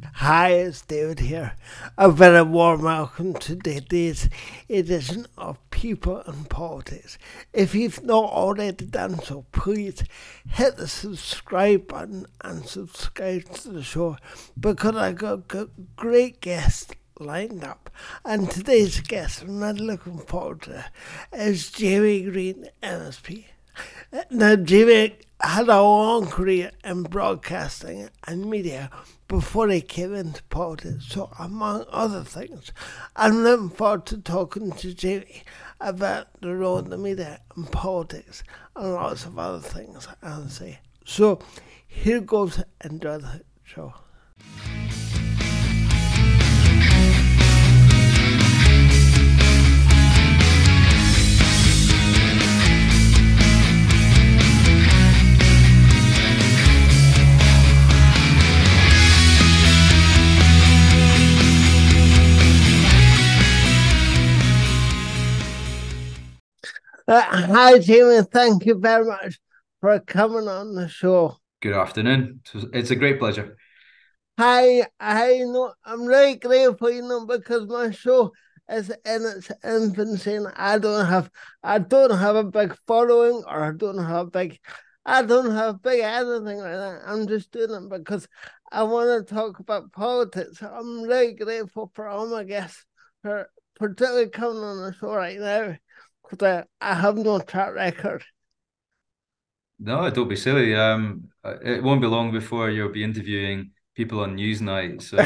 Hi, it's David here. A very warm welcome to today's edition of People and Politics. If you've not already done so, please hit the subscribe button and subscribe to the show because I got great guests lined up. And today's guest I'm really looking forward to is Greene MSP. Now, Jamie had a long career in broadcasting and media before he came into politics. So, among other things, I'm looking forward to talking to Jamie about the role of the media in politics and lots of other things, I'll say. So, here goes. Enjoy the show. Hi, Jamie. Thank you very much for coming on the show. Good afternoon. It's a great pleasure. Hi, I'm really grateful, because my show is in its infancy and I don't have a big following or I don't have big anything like that. I'm just doing it because I want to talk about politics. I'm really grateful for all my guests for particularly coming on the show right now because I have no track record. No, don't be silly. It won't be long before you'll be interviewing people on Newsnight. So,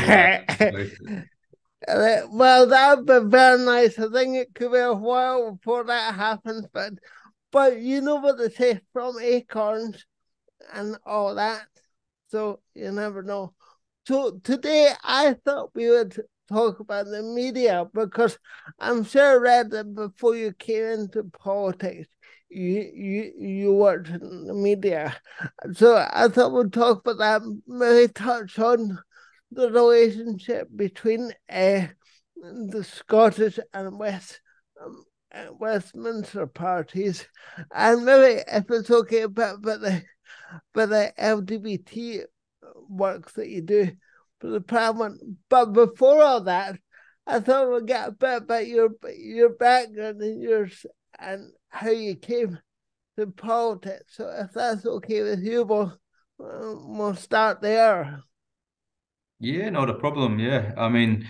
Well, that'd be very nice. I think it could be a while before that happens, but you know what they say, from acorns and all that. So you never know. So today I thought we would talk about the media because I'm sure I read that before you came into politics, you worked in the media. So I thought we'd talk about that, maybe touch on the relationship between the Scottish and Westminster parties, and maybe if it's okay, but the LGBT work that you do for the Parliament. But before all that, I thought we'd get a bit about your background and yours and how you came to politics. So if that's okay with you, we'll start there. yeah, not a problem. Yeah, I mean,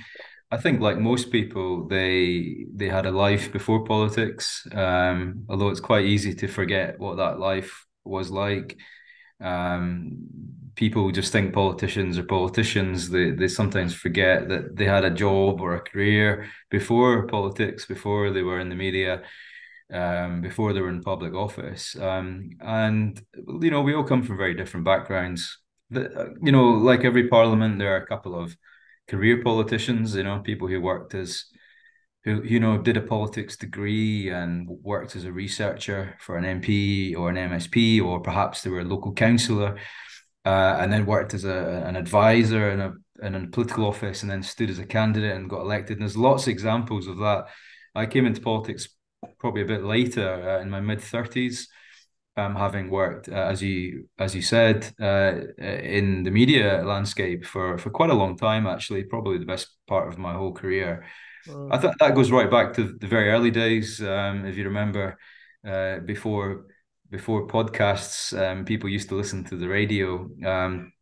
I think like most people, they had a life before politics. Although it's quite easy to forget what that life was like. Um, People just think politicians are politicians. They sometimes forget that they had a job or a career before politics, before they were in the media, before they were in public office. And we all come from very different backgrounds. Like every parliament, there are a couple of career politicians. People who worked as who did a politics degree and worked as a researcher for an MP or an MSP, or perhaps they were a local councillor, and then worked as an advisor in a political office, and then stood as a candidate and got elected. And there's lots of examples of that. I came into politics probably a bit later, in my mid 30s, having worked, as you said, in the media landscape for quite a long time. Actually, probably the best part of my whole career. I Mm. thought that goes right back to the very early days. If you remember, before podcasts, people used to listen to the radio.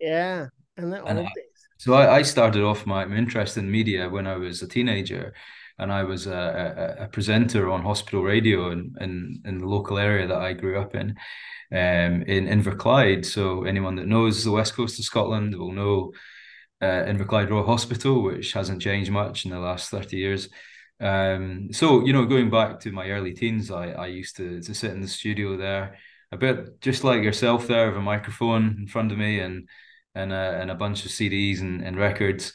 Yeah, in the And old days. so I started off my interest in media when I was a teenager, and I was a presenter on hospital radio in the local area that I grew up in Inverclyde. So anyone that knows the west coast of Scotland will know Inverclyde Royal Hospital, which hasn't changed much in the last 30 years. So, going back to my early teens, I used to sit in the studio there, a bit just like yourself there, with a microphone in front of me and a bunch of CDs and records,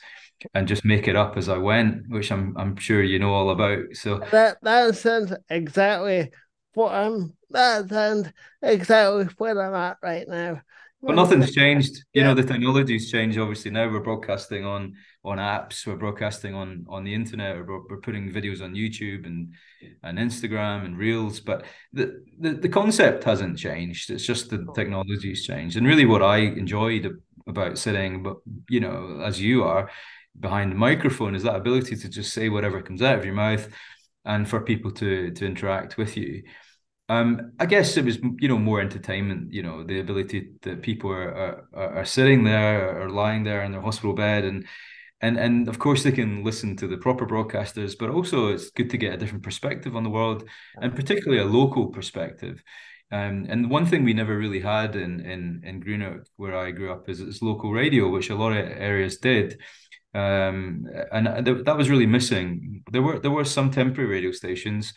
and just make it up as I went, which I'm sure you know all about. So That sounds exactly that sounds exactly where I'm at right now. But Like, nothing's changed. yeah, The technology's changed. Obviously, now we're broadcasting on apps. We're broadcasting on the internet. We're putting videos on YouTube and Instagram and Reels. But the concept hasn't changed. It's just the technology's changed. And really, what I enjoyed about sitting, but as you are behind the microphone, is that ability to just say whatever comes out of your mouth, and for people to interact with you. I guess it was, more entertainment, the ability that people are sitting there or lying there in their hospital bed, and of course they can listen to the proper broadcasters, but also it's good to get a different perspective on the world, and particularly a local perspective. And one thing we never really had in Greenock, where I grew up, is local radio, which a lot of areas did. And that was really missing. There were some temporary radio stations,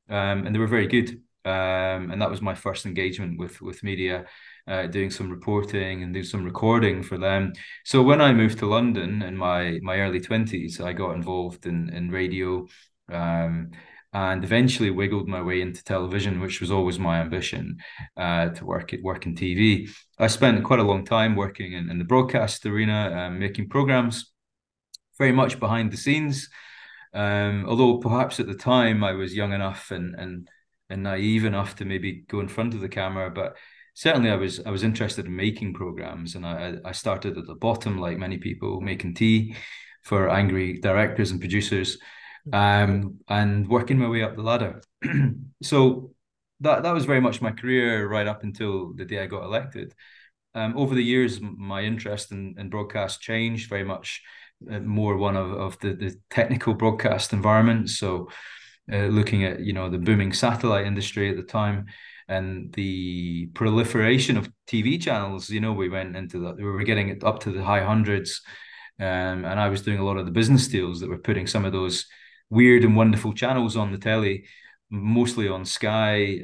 and they were very good. And that was my first engagement with media, doing some reporting and doing some recording for them. So when I moved to London in my early 20s, I got involved in radio, and eventually wiggled my way into television, which was always my ambition, to work in TV. I spent quite a long time working in the broadcast arena, making programs very much behind the scenes. Although perhaps at the time I was young enough and naive enough to maybe go in front of the camera, but certainly I was interested in making programs, and I started at the bottom, like many people, making tea for angry directors and producers, and working my way up the ladder. So that was very much my career right up until the day I got elected. Over the years, my interest in broadcast changed very much, more one of the technical broadcast environment. So looking at the booming satellite industry at the time and the proliferation of TV channels. We went into that. We were getting it up to the high hundreds, and I was doing a lot of the business deals that were putting some of those weird and wonderful channels on the telly, mostly on Sky,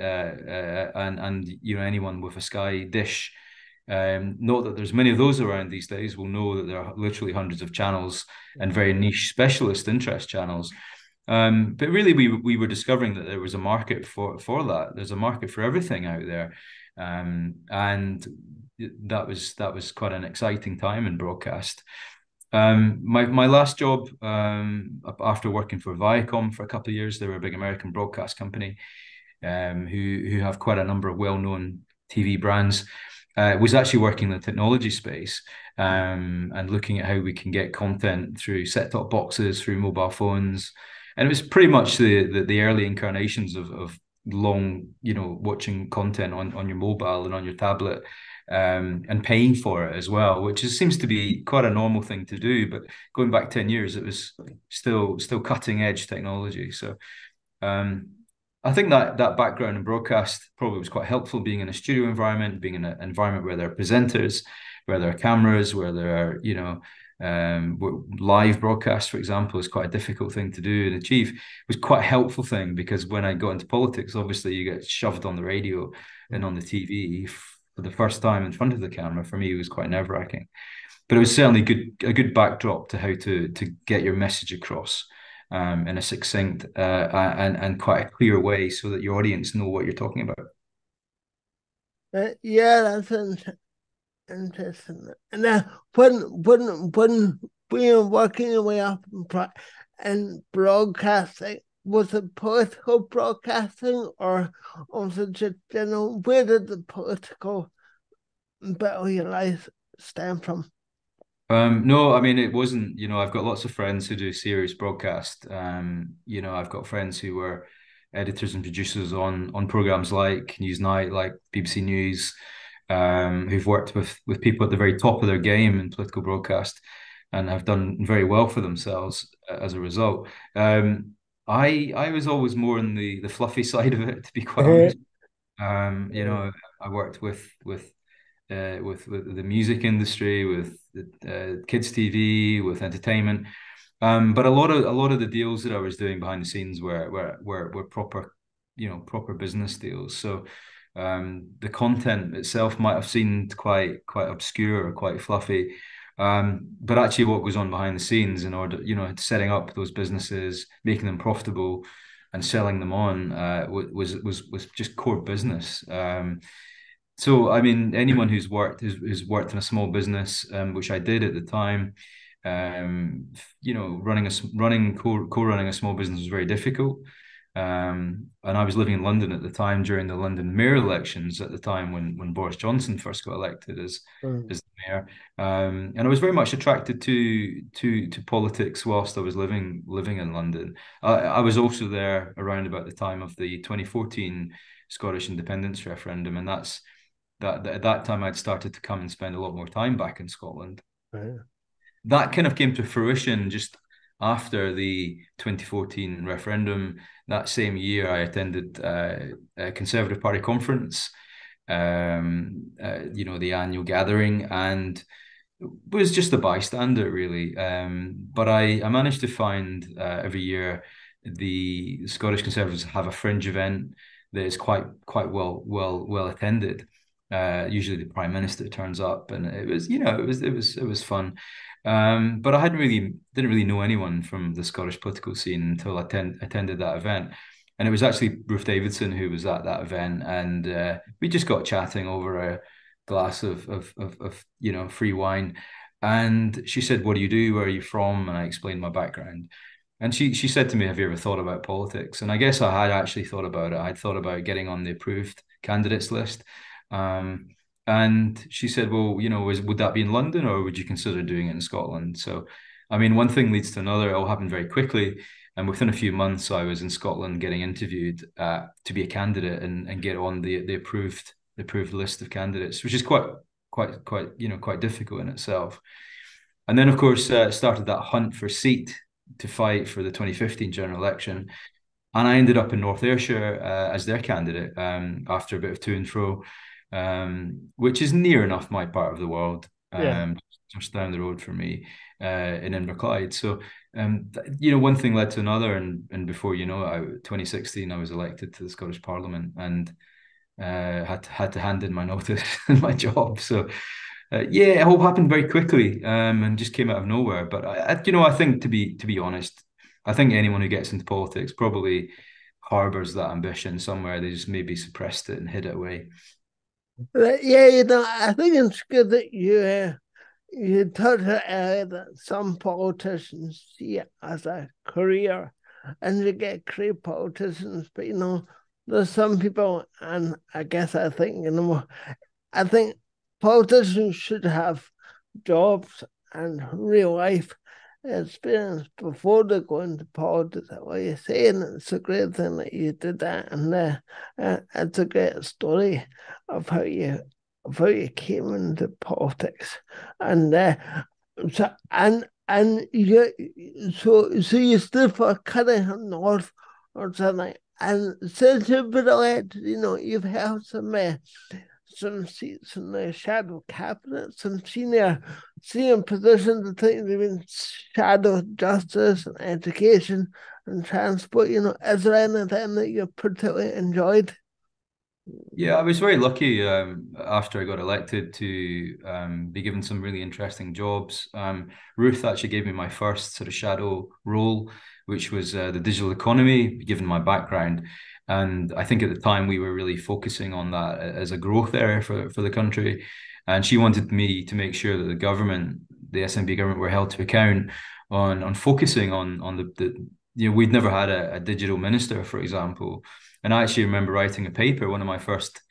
and anyone with a Sky dish. Not that there's many of those around these days will know that there are literally hundreds of channels and very niche specialist interest channels. But really, we were discovering that there was a market for that. There's a market for everything out there, and that was quite an exciting time in broadcast. My last job, after working for Viacom for a couple of years, they were a big American broadcast company, who have quite a number of well-known TV brands. Was actually working in the technology space, and looking at how we can get content through set-top boxes, through mobile phones. And it was pretty much the early incarnations of long, watching content on your mobile and on your tablet, and paying for it as well, which seems to be quite a normal thing to do. But going back 10 years, it was still cutting edge technology. So I think that background in broadcast probably was quite helpful, being in a studio environment, being in an environment where there are presenters, where there are cameras, where there are, live broadcasts, for example, is quite a difficult thing to do and achieve. It was quite a helpful thing, because when I got into politics, obviously you get shoved on the radio and on the TV for the first time in front of the camera. For me, it was quite nerve-wracking. But it was certainly a good backdrop to how to get your message across, in a succinct, and quite a clear way, so that your audience know what you're talking about. Yeah, that's interesting. And when we were working our way up in broadcasting, was it political broadcasting, or was it just general? Where did the political bit of your life stem from? No, I mean, it wasn't, I've got lots of friends who do serious broadcast. I've got friends who were editors and producers on programs like Newsnight, like BBC News, who've worked with people at the very top of their game in political broadcast, and have done very well for themselves as a result. I was always more on the fluffy side of it, to be quite honest. I worked with the music industry, with kids TV, with entertainment. But a lot of the deals that I was doing behind the scenes were proper, proper business deals. So the content itself might have seemed quite obscure or quite fluffy. But actually what goes on behind the scenes in order, setting up those businesses, making them profitable and selling them on, was just core business. So, I mean, anyone who's worked in a small business, which I did at the time, running a small business was very difficult. And I was living in London at the time during the London mayor elections at the time when Boris Johnson first got elected Mm. as the mayor. And I was very much attracted to politics whilst I was living in London. I was also there around about the time of the 2014 Scottish independence referendum, and that at that time I'd started to come and spend a lot more time back in Scotland. Right. That kind of came to fruition just after the 2014 referendum. That same year, I attended a Conservative Party conference, the annual gathering, and was just a bystander, really. But I managed to find every year the Scottish Conservatives have a fringe event that is quite well attended. Usually the Prime Minister turns up, and it was fun. But I didn't really know anyone from the Scottish political scene until I attended that event. And it was actually Ruth Davidson who was at that event, and we just got chatting over a glass of free wine. And she said, "What do you do? Where are you from?" And I explained my background. And she said to me, "Have you ever thought about politics?" And I guess I had actually thought about it. I'd thought about getting on the approved candidates list. Um, and she said, "Well, would that be in London, or would you consider doing it in Scotland?" So, I mean, one thing leads to another. It all happened very quickly. And within a few months, I was in Scotland getting interviewed to be a candidate and get on the approved list of candidates, which is quite difficult in itself. And then, of course, started that hunt for seat to fight for the 2015 general election. And I ended up in North Ayrshire as their candidate after a bit of to and fro, which is near enough my part of the world, Yeah. just down the road from me in Inverclyde. So, one thing led to another, and before you know it, 2016, I was elected to the Scottish Parliament and had to hand in my notice in my job. So, yeah, it all happened very quickly and just came out of nowhere. But I think to be honest, I think anyone who gets into politics probably harbors that ambition somewhere. They just maybe suppressed it and hid it away. Yeah, I think it's good that you touched on earlier that some politicians see it as a career and you get great politicians, but there's some people, and I guess I think politicians should have jobs and real life experience before they go into politics. What you're saying, it's a great thing that you did that, and it's a great story of how you came into politics, and so you stood for Cunningham North or something. And since you've been elected, you've held some seats in the shadow cabinet, some senior positions, I think even shadow justice and education and transport. Is there anything that you particularly enjoyed? Yeah, I was very lucky after I got elected to be given some really interesting jobs. Ruth actually gave me my first sort of shadow role, which was the digital economy, given my background. And I think at the time we were really focusing on that as a growth area for the country. And she wanted me to make sure that the government, the SNP government, were held to account on focusing on we'd never had a digital minister, for example. And I actually remember writing a paper. One of my first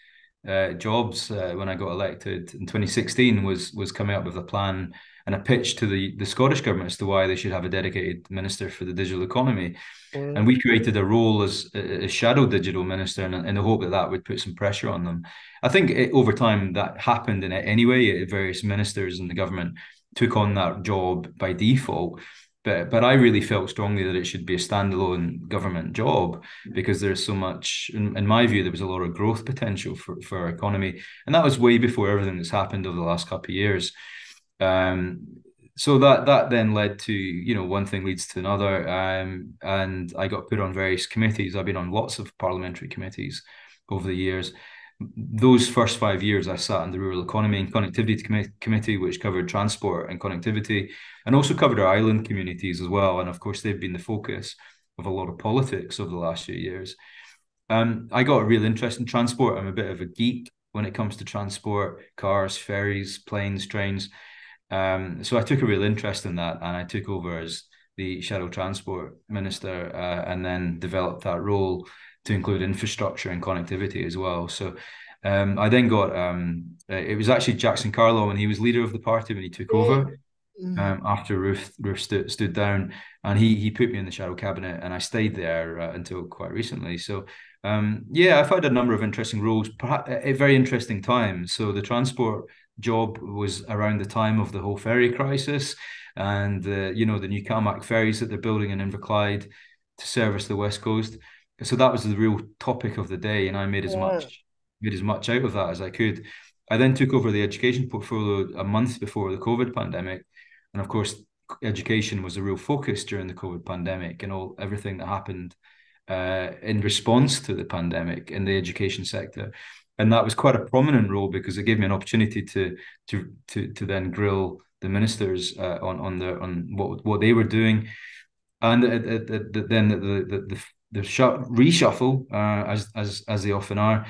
jobs when I got elected in 2016 was coming up with a plan and a pitch to the Scottish government as to why they should have a dedicated minister for the digital economy. And we created a role as a shadow digital minister in the hope that that would put some pressure on them. I think over time that happened in it anyway. Various ministers in the government took on that job by default. But I really felt strongly that it should be a standalone government job because there's so much, in my view, there was a lot of growth potential for our economy. And that was way before everything that's happened over the last couple of years. So that then led to, one thing leads to another. And I got put on various committees. I've been on lots of parliamentary committees over the years. Those first 5 years, I sat in the Rural Economy and Connectivity Committee, which covered transport and connectivity, and also covered our island communities as well. And of course, they've been the focus of a lot of politics over the last few years. I got a real interest in transport. I'm a bit of a geek when it comes to transport, cars, ferries, planes, trains. So I took a real interest in that, and I took over as the shadow transport minister, and then developed that role to include infrastructure and connectivity as well. So I then got it was actually Jackson Carlaw when he was leader of the party when he took Yeah. over after Ruth stood down, and he put me in the shadow cabinet, and I stayed there until quite recently. So yeah, I've had a number of interesting roles, perhaps at a very interesting time. So the transport job was around the time of the whole ferry crisis, and you know, the new Calmac ferries that they're building in Inverclyde to service the West Coast. So that was the real topic of the day, and I Yeah. made as much out of that as I could. I then took over the education portfolio a month before the COVID pandemic, and of course, education was a real focus during the COVID pandemic and everything that happened in response to the pandemic in the education sector. And that was quite a prominent role because it gave me an opportunity to then grill the ministers on what they were doing, and then the reshuffle, as they often are,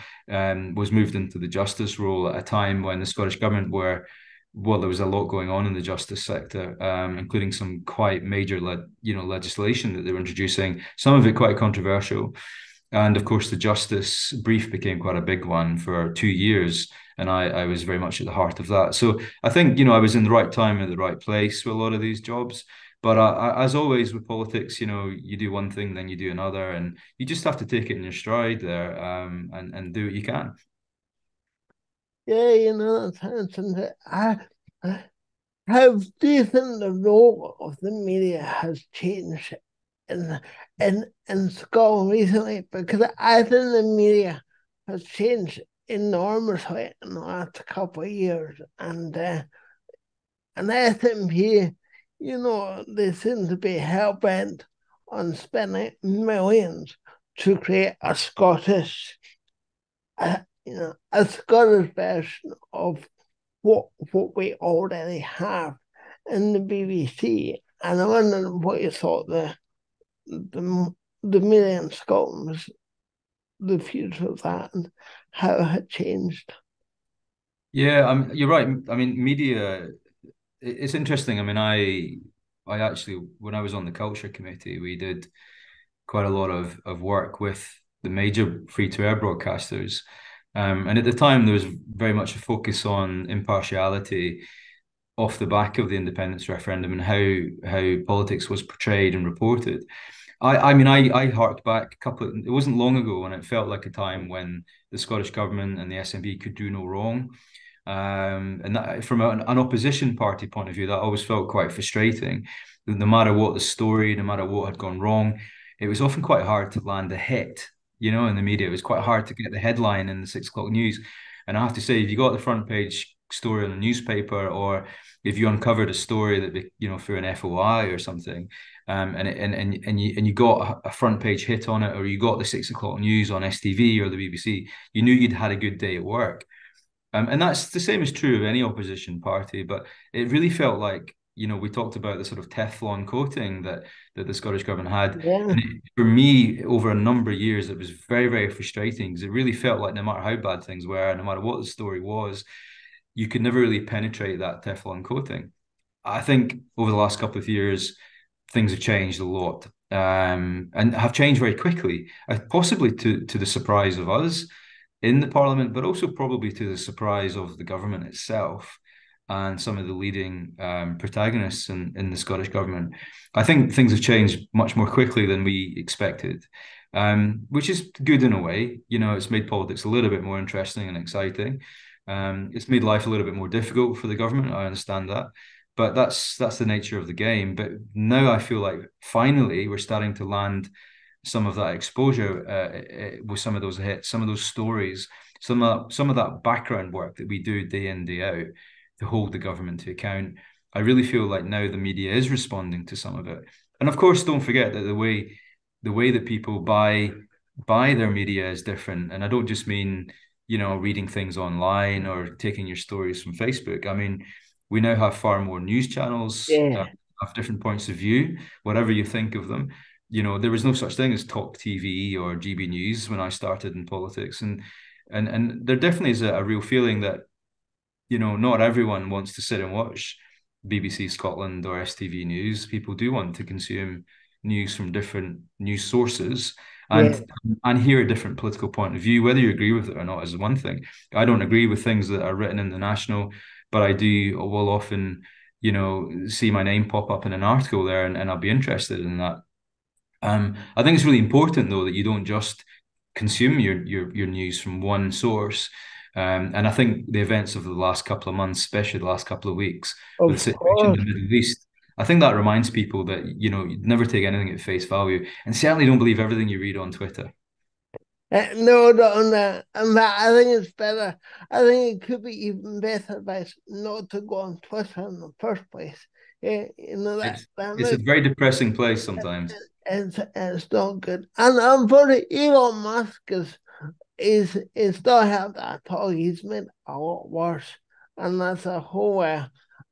was moved into the justice role at a time when the Scottish government were, well, there was a lot going on in the justice sector, including some quite major legislation that they were introducing, some of it quite controversial. And of course, the justice brief became quite a big one for 2 years. And I was very much at the heart of that. So I think, I was in the right time at the right place with a lot of these jobs. But as always with politics, you do one thing, then you do another, and you just have to take it in your stride there, and do what you can. Yeah, that's interesting. How do you think the role of the media has changed in in Scotland recently? Because I think the media has changed enormously in the last couple of years, and SNP, they seem to be hell bent on spending millions to create a Scottish version of what we already have in the BBC. And I wonder what you thought the media in Scotland was the future of that and how it had changed. Yeah, you're right. I mean, media, it's interesting. I mean, I actually, when I was on the culture committee, we did quite a lot of work with the major free-to-air broadcasters. And at the time, there was very much a focus on impartiality off the back of the independence referendum and how politics was portrayed and reported. I harked back it wasn't long ago when it felt like a time when the Scottish government and the SNP could do no wrong. And that, from an opposition party point of view, that always felt quite frustrating. No matter what the story, no matter what had gone wrong, it was often quite hard to land a hit, in the media. It was quite hard to get the headline in the 6 o'clock news. And I have to say, if you got the front page story in the newspaper, or if you uncovered a story that, through an FOI or something, and you got a front page hit on it, or you got the 6 o'clock news on STV or the BBC, you knew you'd had a good day at work. And that's the same is true of any opposition party, but it really felt like, we talked about the sort of Teflon coating that the Scottish government had. Yeah, And for me, over a number of years, it was very, very frustrating because it really felt like no matter how bad things were, no matter what the story was, you could never really penetrate that Teflon coating. I think over the last couple of years, things have changed a lot, and have changed very quickly, possibly to the surprise of us in the parliament, but also probably to the surprise of the government itself and some of the leading protagonists in the Scottish government. I think things have changed much more quickly than we expected, which is good in a way. It's made politics a little bit more interesting and exciting. It's made life a little bit more difficult for the government. I understand that. But that's the nature of the game. But now I feel like finally we're starting to land some of that exposure with some of those hits, some of those stories, some of that background work that we do day in, day out to hold the government to account. I really feel like now the media is responding to some of it. And of course, don't forget that the way that people buy their media is different. And I don't just mean, reading things online or taking your stories from Facebook. I mean, we now have far more news channels, yeah, have different points of view, whatever you think of them. There was no such thing as Talk TV or GB News when I started in politics, and there definitely is a real feeling that not everyone wants to sit and watch BBC Scotland or STV News. People do want to consume news from different news sources Yeah. and hear a different political point of view. Whether you agree with it or not is one thing. I don't agree with things that are written in the National, but I will often, see my name pop up in an article there, and I'll be interested in that. I think it's really important though that you don't just consume your news from one source. And I think the events of the last couple of months, especially the last couple of weeks, with the Of situation in course. the Middle East, I think that reminds people that, you never take anything at face value, and certainly don't believe everything you read on Twitter. No, no, no. I think it's better. I think it could be even better advice not to go on Twitter in the first place. Yeah, It's that it's a makes very depressing place sometimes. it's not good. And unfortunately, Elon Musk is not helped at all. He's made a lot worse, and that's a whole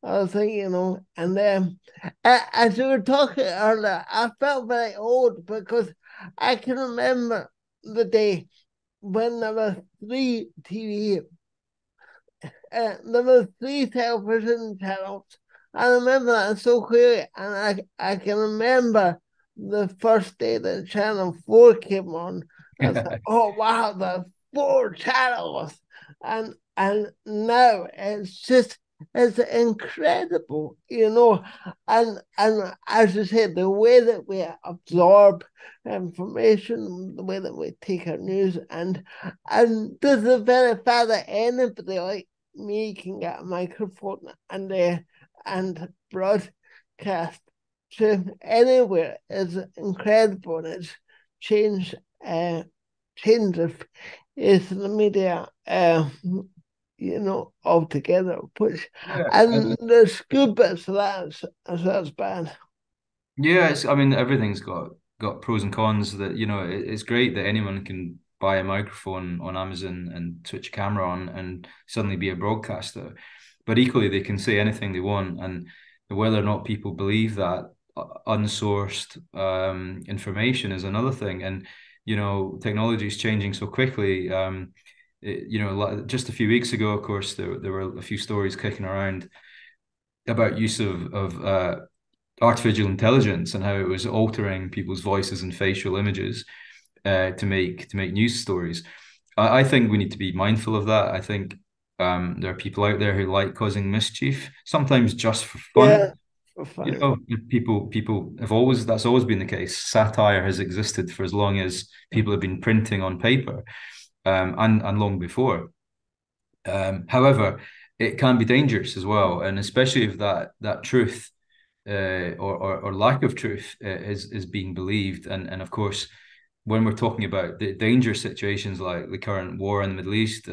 other thing, And as we were talking earlier, I felt very old because I can remember the day when there were three TV, there were three television channels. I remember that so clearly, and I can remember the first day that Channel 4 came on. I thought, oh wow, the four channels, and now it's incredible, and as you said, the way that we absorb information, the way that we take our news, and this is the very fact that anybody like me can get a microphone and broadcast to anywhere is incredible, and it's changed changed the face of the media altogether, which Yeah, and there's good bits of that as that's bad. yeah. I mean, everything's got pros and cons. That it's great that anyone can buy a microphone on Amazon and switch a camera on and suddenly be a broadcaster. But equally, they can say anything they want, and whether or not people believe that unsourced information is another thing. And technology is changing so quickly. Just a few weeks ago, of course, there were a few stories kicking around about use of artificial intelligence and how it was altering people's voices and facial images to make news stories. I think we need to be mindful of that. I think there are people out there who like causing mischief, sometimes just for Yeah, fun. for You fun. know, people have always that's always been the case. Satire has existed for as long as people have been printing on paper, and long before. However, it can be dangerous as well, and especially if that truth or lack of truth is being believed. And of course, when we're talking about the dangerous situations like the current war in the Middle East,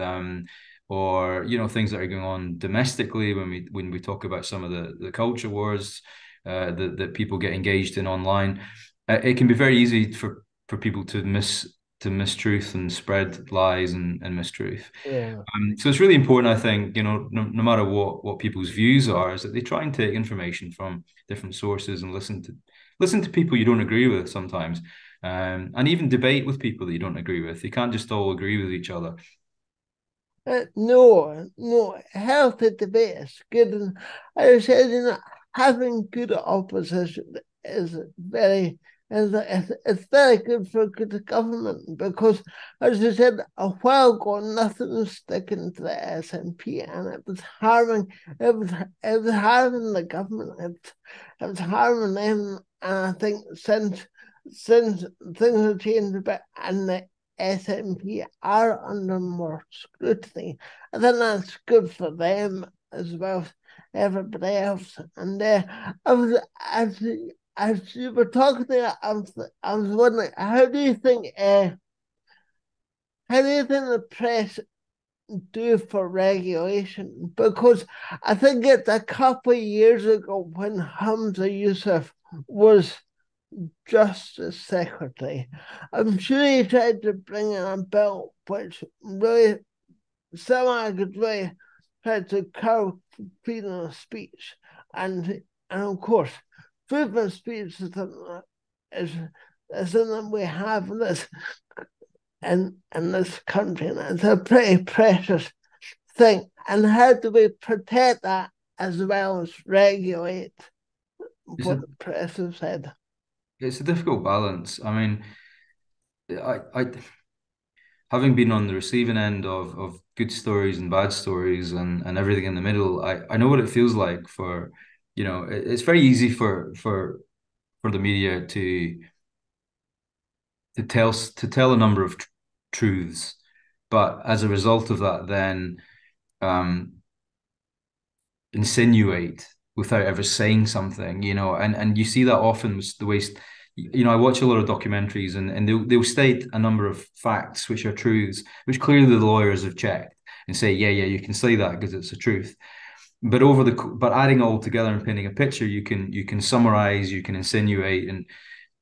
or things that are going on domestically, when we talk about some of the culture wars that people get engaged in online, it can be very easy for people to mistruth and spread lies and mistruth. Yeah. So it's really important, I think, no matter what people's views are, is that they try and take information from different sources and listen to people you don't agree with sometimes, and even debate with people that you don't agree with. You can't just all agree with each other. No, no, healthy debate is good. And I said, having good opposition is it's very good for good government because, as I said a while ago, nothing was sticking to the SNP, and it was harming. It was harming the government. It was harming them, and I think since things have changed a bit, and the SNP are under more scrutiny. I think that's good for them as well as everybody else. And I was as you were talking there, I was wondering, how do you think the press do for regulation? Because I think it's a couple of years ago when Hamza Yusuf was Justice Secretary. I'm sure he tried to bring in a bill which really somehow could really try to curb freedom of speech. And of course, freedom of speech is, is something we have in this country, and it's a pretty precious thing. And how do we protect that as well as regulate It's a what the press has said. it's a difficult balance. I mean, I having been on the receiving end of good stories and bad stories and everything in the middle, I know what it feels like for, it's very easy for the media to tell a number of truths, but as a result of that, then um, insinuate without ever saying something, and you see that often with the way, I watch a lot of documentaries and they'll state a number of facts which are truths, which clearly the lawyers have checked and say, yeah, yeah, you can say that because it's a truth. But adding it all together and painting a picture, you can summarize, you can insinuate,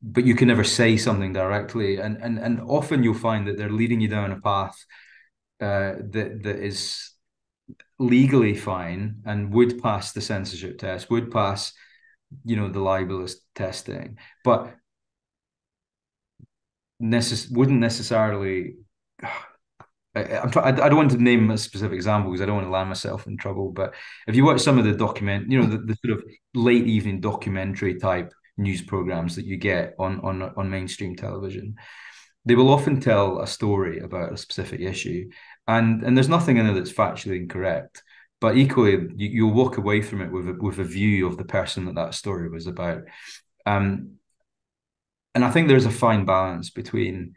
but you can never say something directly. And often you'll find that they're leading you down a path that is legally fine and would pass the censorship test, would pass, the libelous testing, but wouldn't necessarily. I don't want to name a specific example because I don't want to land myself in trouble. But if you watch some of the the sort of late evening documentary type news programs that you get on mainstream television, they will often tell a story about a specific issue, and there's nothing in it that's factually incorrect. But equally, you'll walk away from it with a view of the person that story was about. Um, and I think there's a fine balance between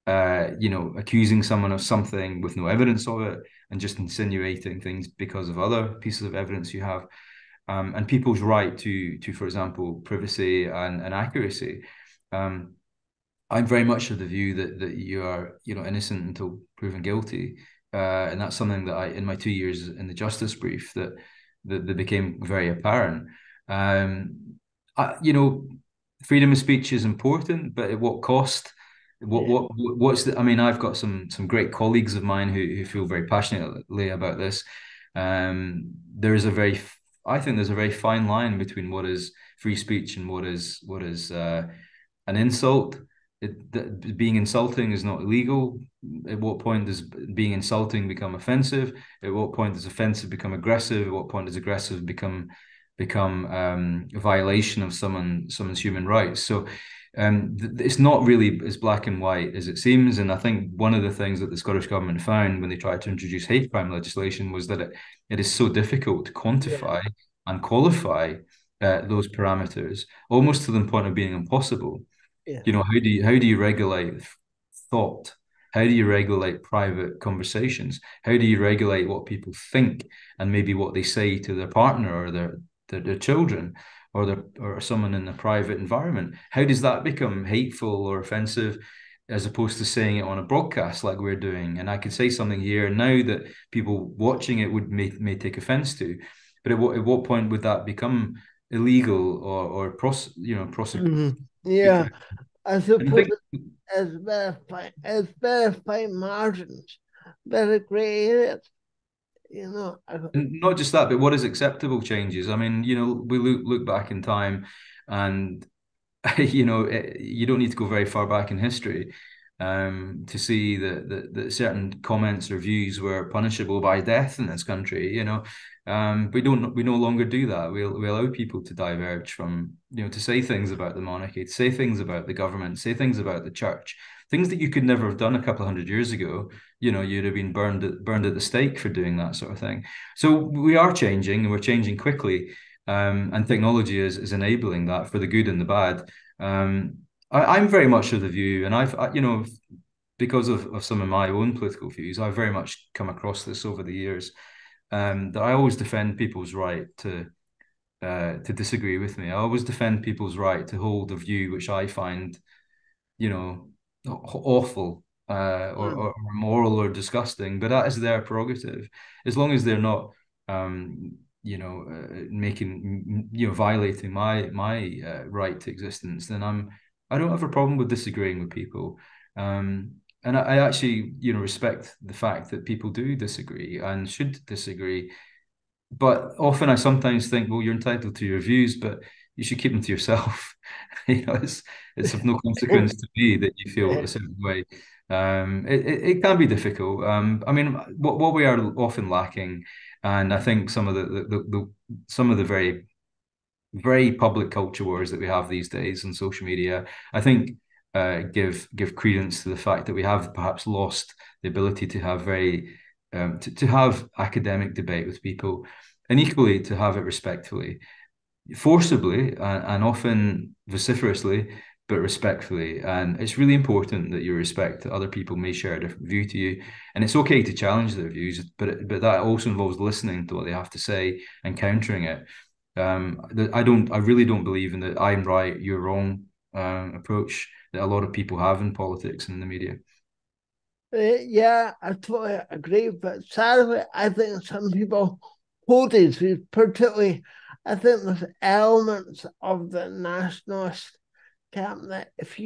accusing someone of something with no evidence of it and just insinuating things because of other pieces of evidence you have, and people's right to, for example, privacy and accuracy. Um, I'm very much of the view that you are, innocent until proven guilty, and that's something that in my 2 years in the justice brief, that became very apparent. Um, freedom of speech is important, but at what cost? Yeah, What's the? I mean, I've got some great colleagues of mine who feel very passionately about this. There is a very, I think there's a very fine line between what is free speech and what is an insult. Being insulting is not illegal. At what point does being insulting become offensive? At what point does offensive become aggressive? At what point does aggressive become a violation of someone's human rights? So it's not really as black and white as it seems. And I think one of the things that the Scottish government found when they tried to introduce hate crime legislation was that it is so difficult to yeah, quantify and qualify those parameters, almost to the point of being impossible. yeah. How do you regulate thought? How do you regulate private conversations? How do you regulate what people think and maybe what they say to their partner or their children or someone in a private environment? How does that become hateful or offensive as opposed to saying it on a broadcast like we're doing? And I could say something here now that people watching it may take offense to, but at what point would that become illegal or prosecuted? Yeah, I And I suppose think as verifying margins, very gray areas. and not just that, but what is acceptable changes. I mean, we look back in time, and you don't need to go very far back in history to see that certain comments or views were punishable by death in this country. We no longer do that. We allow people to diverge from, to say things about the monarchy, to say things about the government, say things about the church, things that you could never have done a couple of hundred years ago. You'd have been burned at the stake for doing that sort of thing. So we are changing, and we're changing quickly. And technology is enabling that for the good and the bad. I'm very much of the view, and because of some of my own political views, I've very much come across this over the years, that I always defend people's right to disagree with me. I always defend people's right to hold a view which I find, you know, awful, or immoral or disgusting, but that is their prerogative. As long as they're not, making, violating my right to existence, then I don't have a problem with disagreeing with people. And I actually, respect the fact that people do disagree and should disagree. But often I sometimes think, well, you're entitled to your views, but you should keep them to yourself. It's of no consequence to me that you feel a certain way. It can be difficult. I mean, what we are often lacking And I think some of some of the very public culture wars that we have these days on social media, I think give credence to the fact that we have perhaps lost the ability to have to have academic debate with people, and equally to have it respectfully, forcibly, and often vociferously, but respectfully. And it's really important that you respect that other people may share a different view to you, and it's okay to challenge their views, but that also involves listening to what they have to say and countering it. I really don't believe in the "I'm right, you're wrong" approach that a lot of people have in politics and in the media. Yeah, I totally agree. But sadly, I think some people hold these views, particularly, I think there's elements of the nationalist camp that if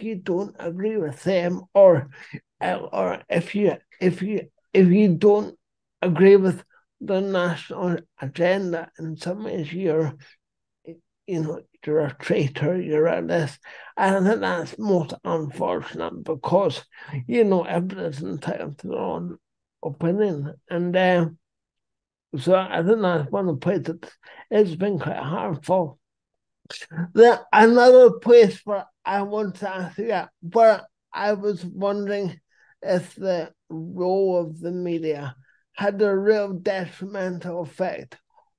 you don't agree with them, or if you don't agree with the national agenda, in some ways you're a traitor, you're a this. And I think that's most unfortunate because, everybody's entitled to their own opinion. And so I think that's one of the places it's been quite harmful. Then another place where I want to ask you that, where I was wondering if the role of the media had a real detrimental effect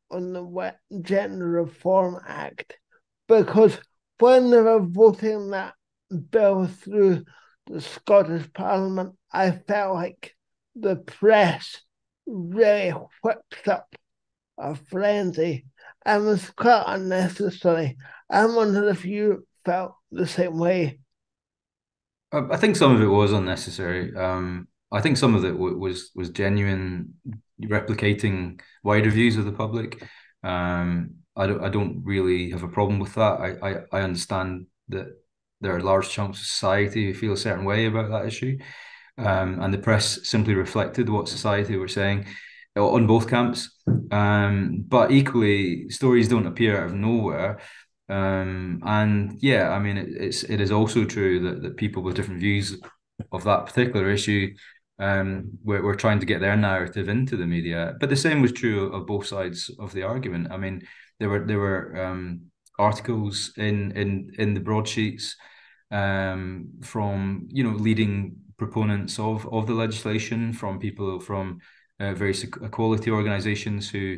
on the Gender Reform Act, because when they were voting that bill through the Scottish Parliament, I felt like the press really whipped up a frenzy and was quite unnecessary. I wondered if you felt the same way. I think some of it was unnecessary. I think some of it was genuine, replicating wider views of the public. I don't really have a problem with that. I understand that there are large chunks of society who feel a certain way about that issue, and the press simply reflected what society were saying on both camps. But equally, stories don't appear out of nowhere. And yeah, I mean, it is also true that people with different views of that particular issue, we're trying to get their narrative into the media. But the same was true of both sides of the argument. I mean, there were articles in the broadsheets, from leading proponents of the legislation, from people from various equality organisations who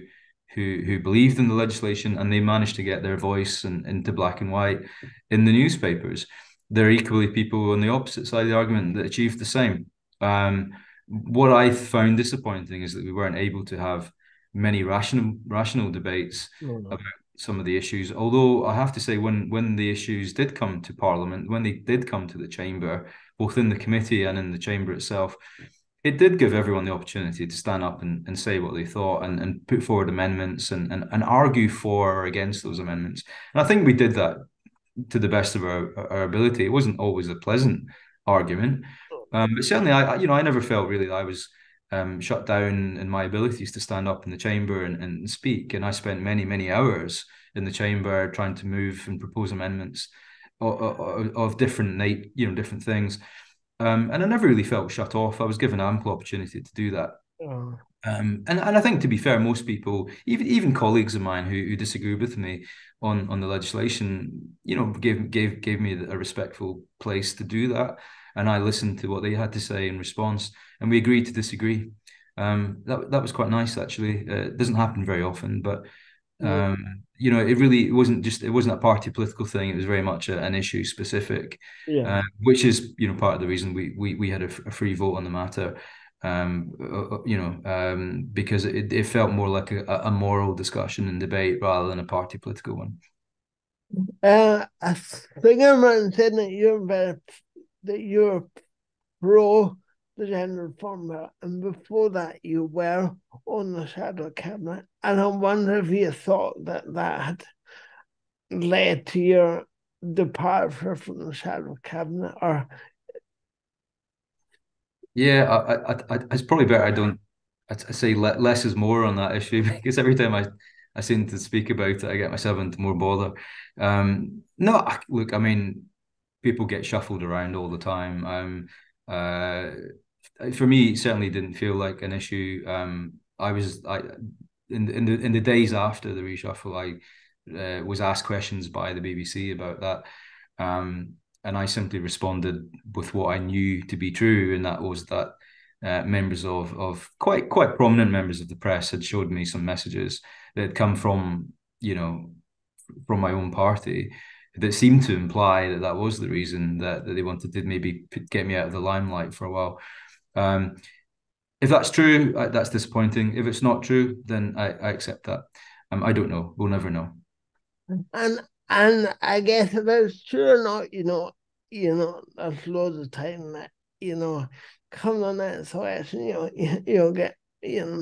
believed in the legislation, and they managed to get their voice into black and white in the newspapers. There are equally people on the opposite side of the argument that achieved the same. What I found disappointing is that we weren't able to have many rational debates No. about some of the issues. Although I have to say, when the issues did come to Parliament, when they did come to the chamber, both in the committee and in the chamber itself, it did give everyone the opportunity to stand up and say what they thought, and put forward amendments, and argue for or against those amendments. And I think we did that to the best of our ability. It wasn't always a pleasant argument, but certainly I never felt really that I was shut down in my abilities to stand up in the chamber and speak. And I spent many hours in the chamber trying to move and propose amendments of different things. And I never really felt shut off. I was given ample opportunity to do that. Oh, And I think, to be fair, most people, even colleagues of mine who disagree with me on the legislation, gave me a respectful place to do that, and I listened to what they had to say in response, and we agreed to disagree. That was quite nice, actually. It doesn't happen very often, but yeah. it wasn't a party political thing. It was very much an issue specific, Yeah. which is part of the reason we had a free vote on the matter. Because it felt more like a moral discussion and debate rather than a party political one. I think I'm right in saying that you're pro the gender reform bill, and before that you were on the shadow cabinet. And I wonder if you thought that had led to your departure from the shadow cabinet, or Yeah, it's probably better I don't. I say less is more on that issue because every time I seem to speak about it, I get myself into more bother. No, look, I mean, people get shuffled around all the time. For me, it certainly didn't feel like an issue. I in the days after the reshuffle, I was asked questions by the BBC about that, and I simply responded with what I knew to be true, and that was that members of quite prominent members of the press had showed me some messages that had come from from my own party that seemed to imply that that was the reason that they wanted to maybe get me out of the limelight for a while. Um, if that's true, that's disappointing. If it's not true, then I accept that. I don't know. We'll never know. And and I guess if it's true or not, there's loads of time that, coming on that selection, you'll get,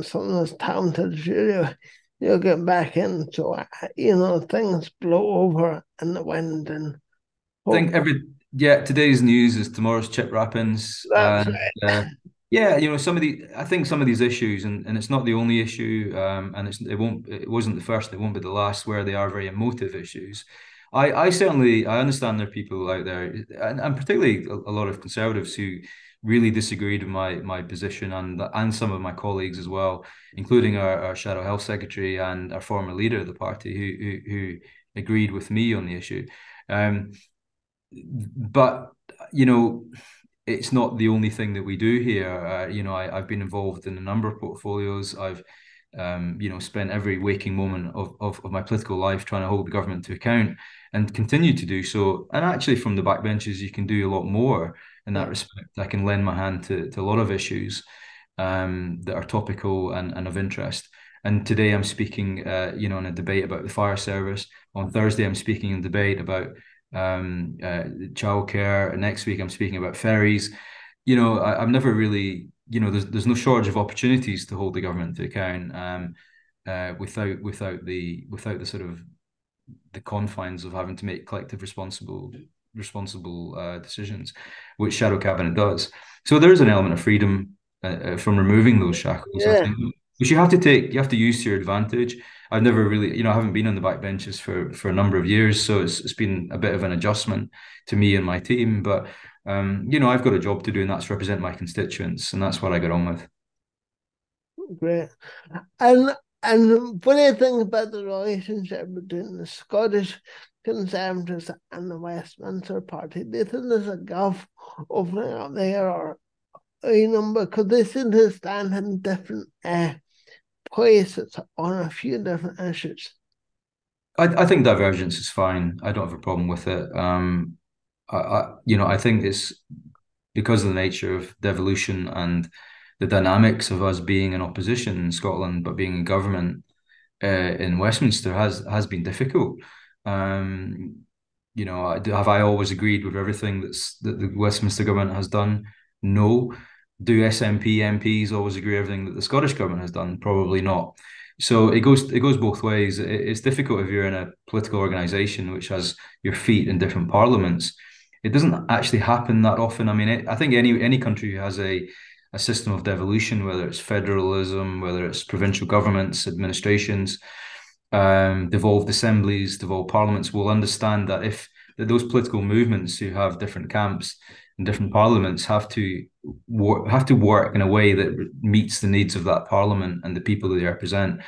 someone that's talented, you'll get back into it, things blow over in the wind and I think hope today's news is tomorrow's chip wrappings, that's and right. yeah, I think some of these issues, and it's not the only issue, and it wasn't the first, it won't be the last, where they are very emotive issues. I certainly I understand there are people out there, and particularly a lot of conservatives who really disagreed with my position, and some of my colleagues as well, including our shadow health secretary and our former leader of the party, who agreed with me on the issue. Um, but it's not the only thing that we do here. I've been involved in a number of portfolios. I've spent every waking moment of my political life trying to hold the government to account, and continue to do so. And actually, from the backbenches, you can do a lot more in that Yeah, respect. I can lend my hand to a lot of issues that are topical and of interest. And today I'm speaking, in a debate about the fire service. On Thursday, I'm speaking in a debate about childcare. Next week, I'm speaking about ferries. I've never really, there's no shortage of opportunities to hold the government to account, without the sort of the confines of having to make collective responsible decisions, which shadow cabinet does. So there is an element of freedom from removing those shackles, I yeah, think, which you have to use to your advantage. I've never really, I haven't been on the back benches for a number of years, so it's been a bit of an adjustment to me and my team. But I've got a job to do, and that's represent my constituents, and that's what I get on with. great. And what do you think about the relationship between the Scottish Conservatives and the Westminster Party? Do you think there's a gulf opening up there, or because they seem to stand in different places on a few different issues? I think divergence is fine. I don't have a problem with it. I think it's because of the nature of devolution and the dynamics of us being in opposition in Scotland, but being in government in Westminster has been difficult. Have I always agreed with everything that the Westminster government has done? No. Do SNP MPs always agree with everything that the Scottish government has done? Probably not. So it goes both ways. It's difficult if you're in a political organisation which has your feet in different parliaments. It doesn't actually happen that often. I mean, I think any country who has a system of devolution, whether it's federalism, whether it's provincial governments, administrations, devolved assemblies, devolved parliaments, will understand that those political movements who have different camps and different parliaments have to work in a way that meets the needs of that parliament and the people that they represent.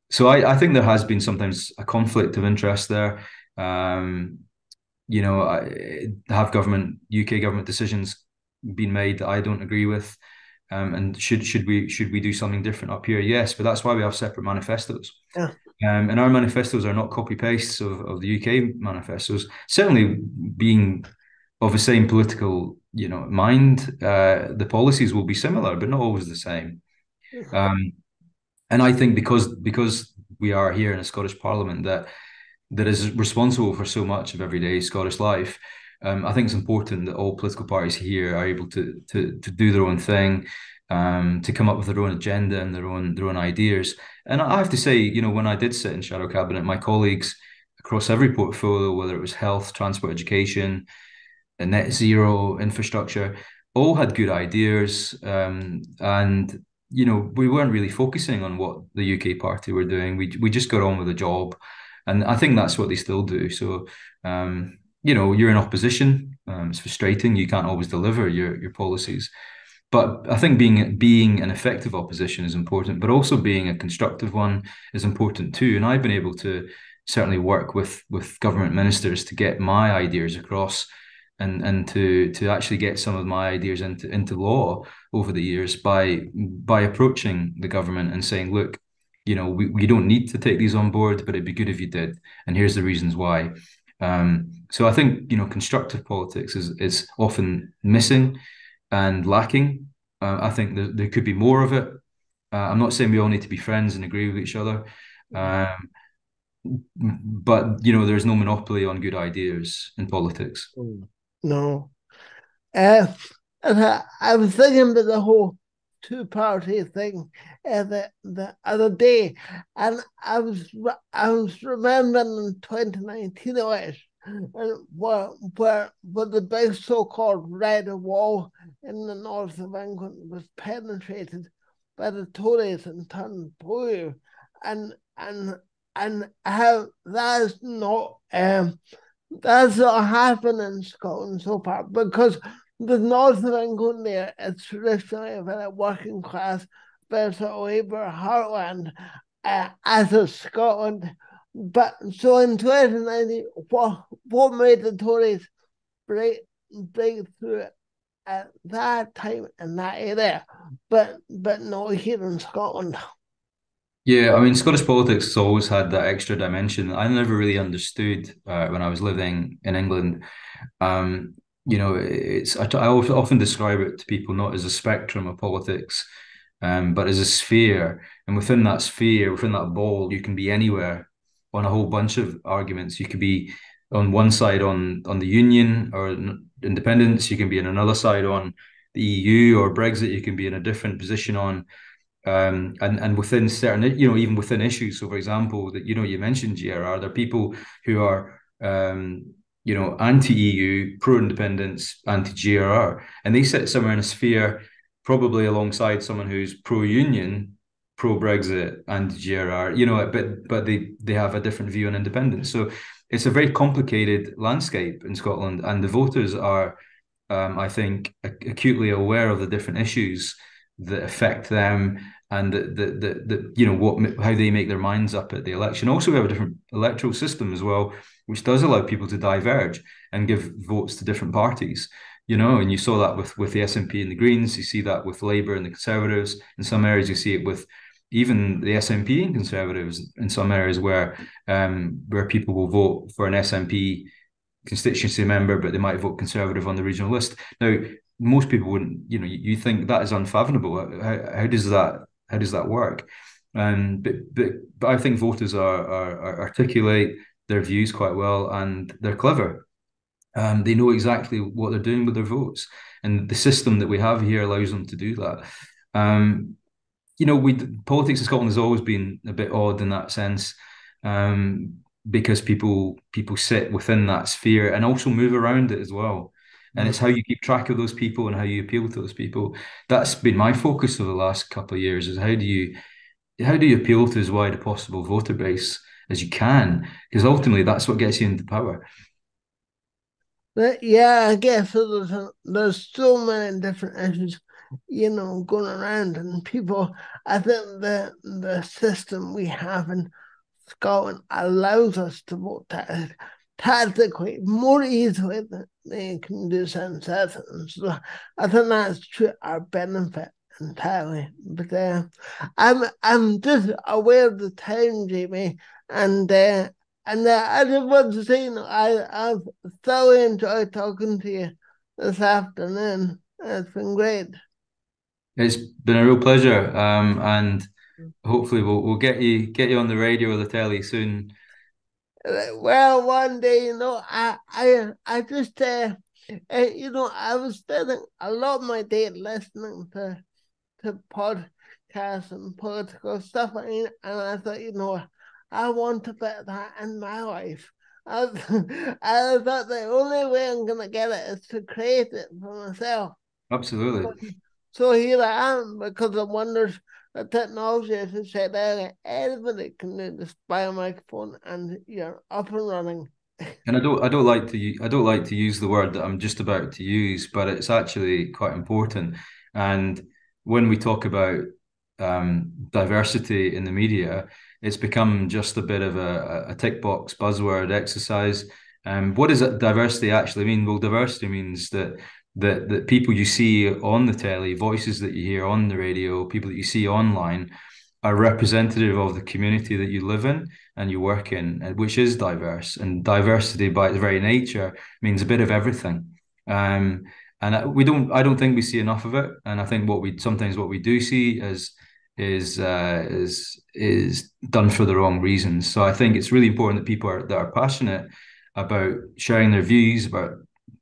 So I think there has been sometimes a conflict of interest there. Have UK government decisions been made that I don't agree with? And should we do something different up here? Yes, but that's why we have separate manifestos. Yeah, And our manifestos are not copy pastes of the UK manifestos. Certainly, being of the same political, mind, the policies will be similar, but not always the same. Um, and I think because we are here in a Scottish Parliament that is responsible for so much of everyday Scottish life, I think it's important that all political parties here are able to do their own thing, to come up with their own agenda and their own ideas. And I have to say, when I did sit in shadow cabinet, my colleagues across every portfolio, whether it was health, transport, education, and net zero infrastructure, all had good ideas, and we weren't really focusing on what the UK party were doing. We just got on with the job, and I think that's what they still do. So, you're in opposition. It's frustrating. You can't always deliver your policies, But I think being an effective opposition is important, but also being a constructive one is important too. And I've been able to certainly work with government ministers to get my ideas across and to actually get some of my ideas into law over the years by approaching the government and saying, look, we don't need to take these on board, but it'd be good if you did. And here's the reasons why. So I think, constructive politics is often missing and lacking. I think there could be more of it. I'm not saying we all need to be friends and agree with each other, um, but there's no monopoly on good ideas in politics. No. Uh, and I was thinking about the whole two-party thing the other day, and I was remembering in 2019 and where the big so-called red wall in the north of England was penetrated by the Tories and turned blue, and and and how that's not happened in Scotland so far because the north of England there is traditionally a very working class, very sort of Labour heartland, as is Scotland. But so in 2019, what made the Tories break through at that time in that area, but not here in Scotland? Yeah, I mean, Scottish politics has always had that extra dimension. I never really understood when I was living in England. Um, I often describe it to people not as a spectrum of politics, but as a sphere. And within that sphere, within that ball, you can be anywhere on a whole bunch of arguments. You could be on one side on the Union or independence. You can be on another side on the EU or Brexit. You can be in a different position on and within certain, even within issues. So, for example, that you mentioned GRR, there are people who are anti-EU, pro-independence, anti-GRR, and they sit somewhere in a sphere, probably alongside someone who's pro-union, pro-Brexit, anti-GRR. But they have a different view on independence. So it's a very complicated landscape in Scotland, and the voters are, I think, acutely aware of the different issues that affect them and how they make their minds up at the election. Also, we have a different electoral system as well, which does allow people to diverge and give votes to different parties. And you saw that with the SNP and the Greens. You see that with Labour and the Conservatives. In some areas, you see it with even the SNP and Conservatives in some areas where people will vote for an SNP constituency member, but they might vote Conservative on the regional list. Now, most people wouldn't, you think that is unfathomable. How does that work? But I think voters are articulate their views quite well, and they're clever. They know exactly what they're doing with their votes, and the system that we have here allows them to do that. We politics in Scotland has always been a bit odd in that sense, because people sit within that sphere and also move around it as well. And it's how you keep track of those people and how you appeal to those people. That's been my focus over the last couple of years: is how do you appeal to as wide a possible voter base as you can? Because ultimately, that's what gets you into power. But yeah, I guess so there's so many different issues, going around, and people. I think the system we have in Scotland allows us to vote tactically more easily than they can do certain citizens. So I think that's to our benefit entirely. But I'm just aware of the time, Jamie, and I just want to say, I've thoroughly enjoyed talking to you this afternoon. It's been great. It's been a real pleasure, and hopefully we'll get you on the radio or the telly soon. Well, one day, I just, I was spending a lot of my day listening to podcasts and political stuff, and I thought, I want a bit of that in my life. I, I thought the only way I'm gonna get it is to create it for myself. Absolutely. So here I am because I wondered the technology, as I said earlier, anybody can do this buy a microphone and you're up and running. And I don't like to use the word that I'm just about to use, but it's actually quite important. And when we talk about diversity in the media, it's become just a bit of a tick box buzzword exercise. What does diversity actually mean? Well, diversity means that people you see on the telly, voices that you hear on the radio, people that you see online are representative of the community that you live in and you work in, which is diverse. And diversity by its very nature means a bit of everything. Um, and I don't think we see enough of it. And I think what we do see is done for the wrong reasons. So I think it's really important that that are passionate about sharing their views, about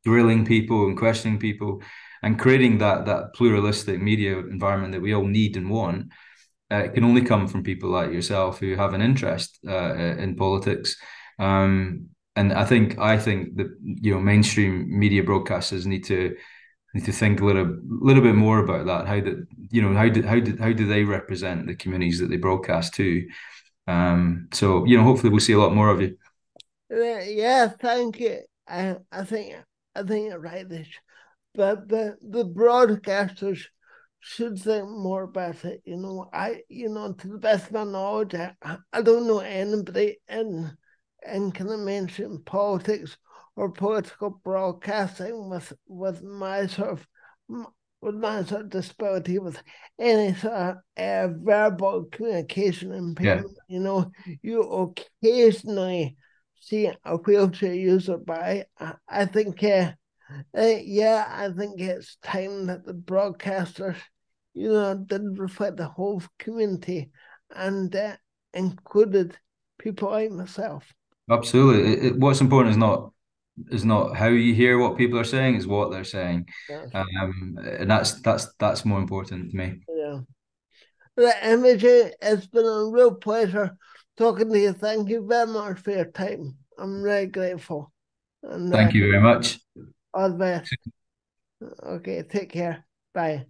grilling people and questioning people, and creating that pluralistic media environment that we all need and want. It can only come from people like yourself who have an interest in politics. And I think that mainstream media broadcasters need to think little bit more about that. How do they represent the communities that they broadcast to? So hopefully we'll see a lot more of you. Yeah, thank you. I think you're right. But the broadcasters should think more about it. To the best of my knowledge, I don't know anybody in kind of mainstream politics or political broadcasting with my sort of disability with any sort of verbal communication Yeah, impairment. You occasionally see a wheelchair user by. I think yeah, I think it's time that the broadcasters, did reflect the whole community and included people like myself. absolutely. What's important is not how you hear what people are saying, is what they're saying, That's right. and that's more important to me. Yeah. The imaging, it's been a real pleasure talking to you. Thank you very much for your time. I'm really grateful. And Thank you very much. all the best. Okay, take care. Bye.